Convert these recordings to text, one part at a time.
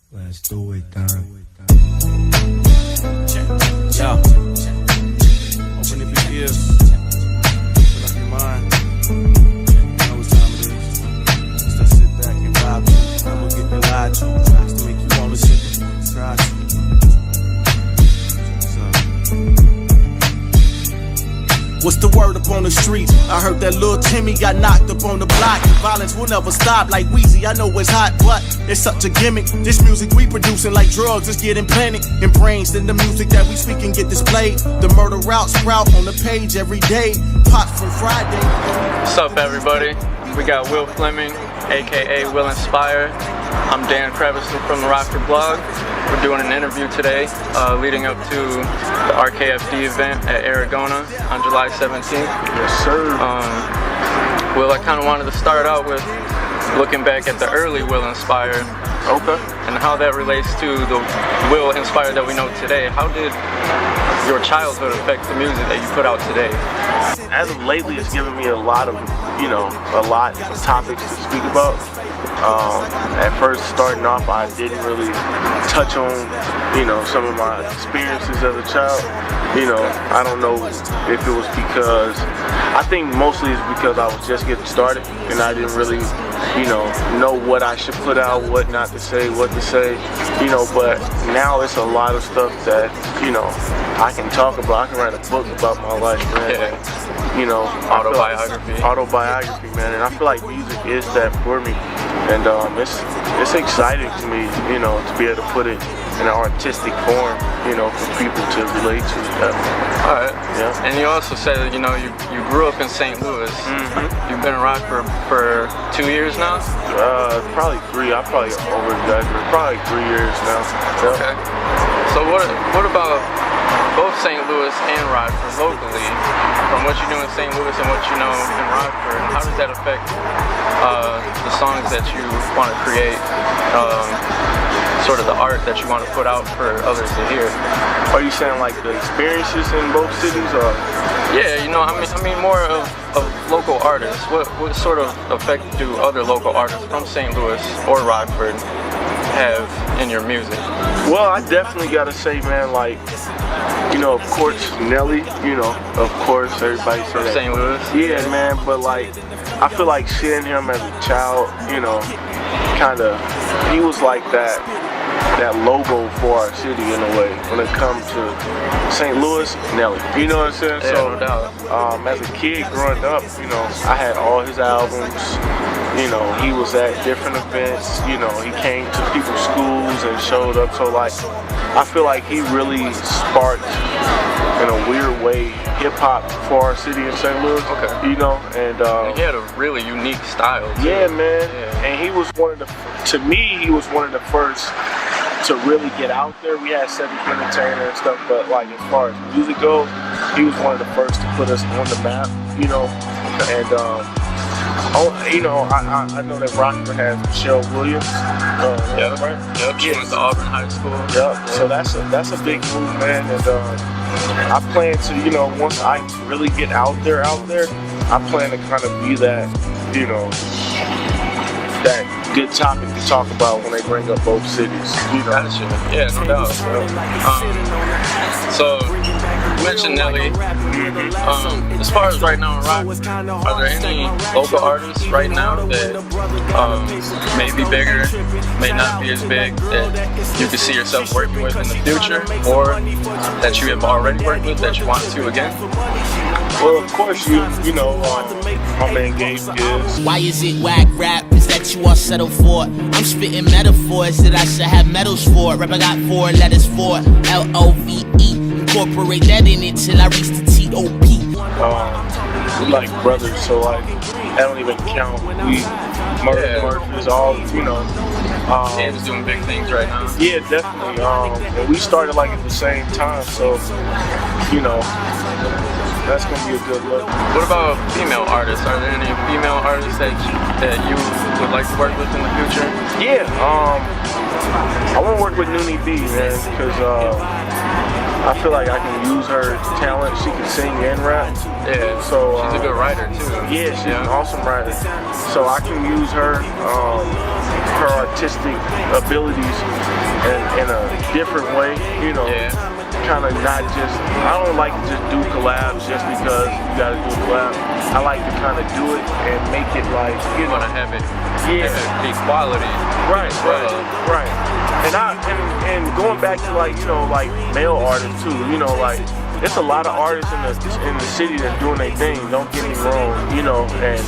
Let's do it, then. Yo, open up your ears, open up your mind. You know what time it is. Just sit back and vibe. I'm gonna get me lied to. Just to make you wanna sit and try to. What's the word up on the street? I heard that little Timmy got knocked up on the block. Violence will never stop like Weezy. I know it's hot, but it's such a gimmick. This music we producing like drugs is getting planted in brains. Then the music that we speak and get displayed. The murder route sprout on the page every day. Pops from Friday. What's up, everybody? We got Will Fleming, aka Will Inspire. I'm Dan Crevister from the Rockford blog. We're doing an interview today leading up to the RKFD event at Aragona on July 17th. Yes, sir. Will, I kind of wanted to start out with looking back at the early Will Inspire. Okay. And how that relates to the Will Inspire that we know today. How did your childhood affect the music that you put out today? As of lately, it's given me a lot of topics to speak about. At first, starting off, I didn't really touch on, some of my experiences as a child. I don't know if it was because, I think mostly it's because I was just getting started and I didn't really, know what I should put out, what not to say, what to say, but now it's a lot of stuff that, I can talk about. I can write a book about my life, man. Yeah. Autobiography, man, and I feel like music is that for me, and it's exciting to me, to be able to put it in an artistic form, for people to relate to. All right. Yeah. And you also said that, you grew up in St. Louis. Mm-hmm. You've been in Rockford for 2 years now? Probably 3. I probably over-exaggerated. Probably 3 years now. Yeah. Okay. So what about both St. Louis and Rockford locally, from what you do in St. Louis and what you know in Rockford, how does that affect the songs that you want to create, sort of the art that you want to put out for others to hear? Are you saying like the experiences in both cities, or? Yeah, I mean more of local artists. What sort of effect do other local artists from St. Louis or Rockford have in your music? Well, I definitely gotta say, man, like, of course, Nelly, of course, everybody say that. St. Louis? Yeah, man, but like, I feel like seeing him as a child, he was like that logo for our city in a way when it comes to St. Louis, Nelly. You know what I'm saying? Yeah, so, no doubt. as a kid growing up, I had all his albums. He was at different events. He came to people's schools and showed up. So like, I feel like he really sparked, in a weird way, hip hop for our city in St. Louis. Okay. And he had a really unique style too. Yeah, man. Yeah. And he was one of the first to really get out there. We had Cedric Entertainer and stuff, but like as far as music goes, he was one of the first to put us on the map. And I know that Rockford has Michelle Williams. Right? Yep. She went to Auburn High School. Yep. So that's a big move, man. And I plan to, once I really get out there, I plan to kind of be that, that good topic to talk about when they bring up both cities. Gotcha. Yeah, no doubt. So, you mentioned Nelly. As far as right now in Rockford, are there any local artists right now that may be bigger, may not be as big, that you could see yourself working with in the future, or that you have already worked with that you want to again? Well, of course, my man Gabe is. Why is it whack rap? Is that you all settle for? I'm spitting metaphors that I should have medals for. Rapper got 4 letters for LOVE. Incorporate that in it till I reach the TOP. We like brothers, so like that don't even count. We Murph is all, Cam's doing big things right now. Yeah, definitely. And we started like at the same time, so that's gonna be a good look. What about female artists? Are there any female artists that you would like to work with in the future? Yeah, I want to work with Noonie B, man, because I feel like I can use her talent. She can sing and rap. Yeah, so she's a good writer too. Yeah, she's an awesome writer. So I can use her artistic abilities in a different way, you know. Yeah. Kind of not just, I don't like to just do collabs just because you gotta do a collab. I like to kind of do it and make it like, you know. Want to have it, yeah, be quality. Right. And going back to like, you know, like male artists too, you know, like it's a lot of artists in the city that's doing their thing, don't get me wrong, you know, and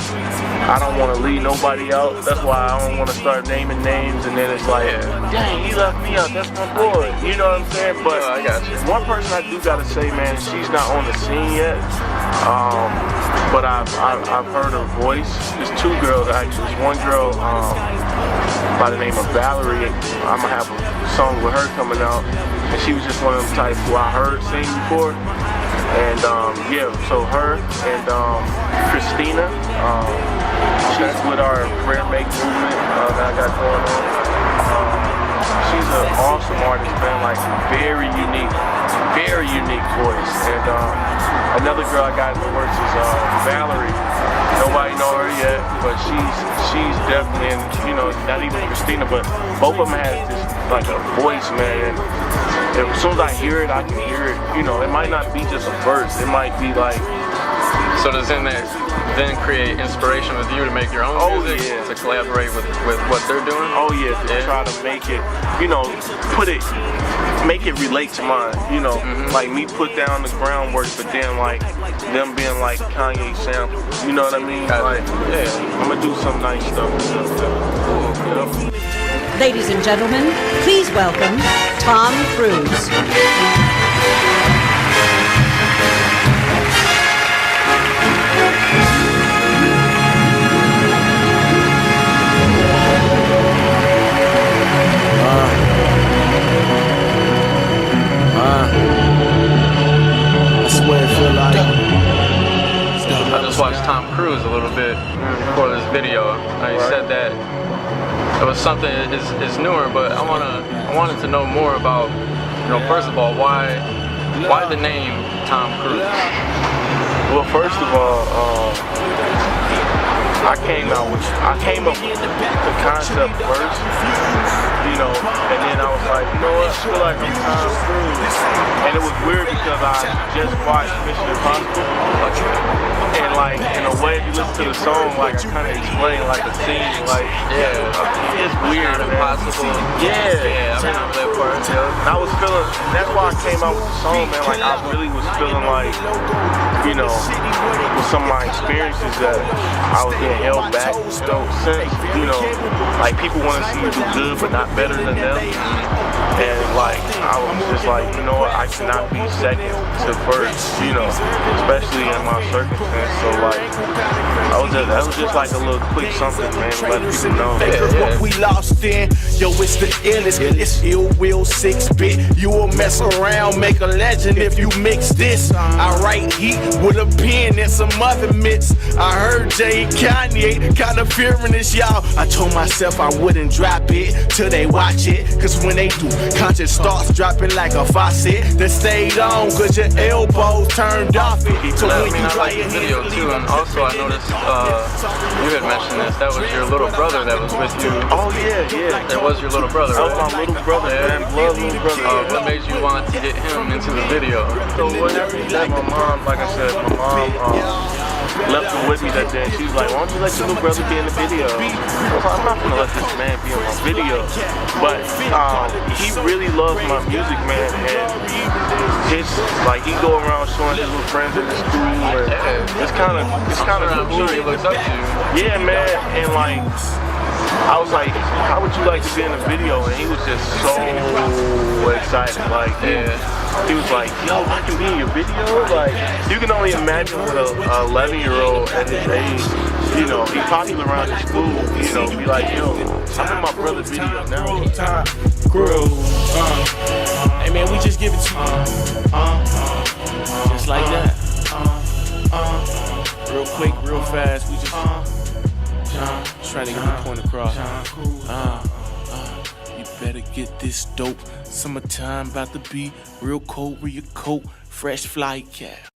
I don't want to leave nobody out. That's why I don't want to start naming names and then it's like, dang, he left me out, that's my boy, you know what I'm saying? But I got you. One person I do gotta say, man, she's not on the scene yet, but I've heard her voice. There's two girls actually. There's one girl by the name of Valerie. I'm gonna have a song with her coming out. And she was just one of them types who I heard sing before. And yeah, so her and Christina, she's with our prayer make movement that I got going on. She's an awesome artist, man, like very unique voice. And another girl I got in the works is Valerie. Nobody know her yet, but she's definitely, you know, not even Christina, but both of them has this like a voice, man. And as soon as I hear it, I can hear it. You know, it might not be just a verse. It might be like. So does that then create inspiration with you to make your own music? Yeah. To collaborate with what they're doing? Oh yeah, to try to make it, you know, make it relate to mine. You know, like me put down the groundwork, but then like them being like Kanye samples. You know what I mean? Like, yeah, I'm gonna do some nice stuff. Cool. Ladies and gentlemen, please welcome Tom Cruise. I swear it feel like I just watched Tom Cruise a little bit before this video. He said that it was something is newer, but I wanted to know more about, you know, first of all, why the name Tom Cruise? Well, first of all, I came up with the concept first, you know, and then I was like, you know what, I feel like I'm Tom Cruise. And it was weird because I just watched Mission Impossible. And like, in a way, if you listen to the song, like I kind of explain like a scene, like, it's weird, man. Impossible. Yeah, I remember that part. And I was feeling, that's why I came out with the song, man. Like I really was feeling like, you know, with some of my experiences that I was getting held back, you know, since, you know, like people want to see you do good but not better than them. And like, I was just like, you know what, I cannot be second to first, you know, especially in my circumstance. So like, that was just like a little quick something, man, let people know. what we lost in, yo, it's the illest. It's ill will 6-bit. You will mess around, make a legend if you mix this. I write heat with a pen and some other mitts. I heard Jay and Kanye kind of fearing this, y'all. I told myself I wouldn't drop it till they watch it, cause when they do, conscious starts dropping like a faucet. That stayed on cause your elbows turned off it. So when you I like the video too, and also I noticed you had mentioned this. That was your little brother that was with you. Oh yeah. That was your little brother, That right? was my little brother, man. Love little brother. What made you want to get him into the video? So what happened is that my mom, like I said, left him with me that day. She was like, why don't you let your little brother be in the video? I was like, I'm not gonna let this man be in my video. But he really loves my music, man, and like he go around showing his little friends at the school, and it's kind of cool. He looks up to you. Yeah, man, and like I was like, how would you like to be in a video? And he was just so excited. Like, he was like, yo, I can be in your video? Like, you can only imagine what a 11-year-old at his age, you know, he's popular around his school, you know, be like, yo, I'm in my brother's video now. Tom Cruise. Hey man, we just give it to you. Just like that. Real quick, real fast, we just trying to get the point across. You better get this dope. Summertime about to be real cold, wear your coat, fresh fly cat.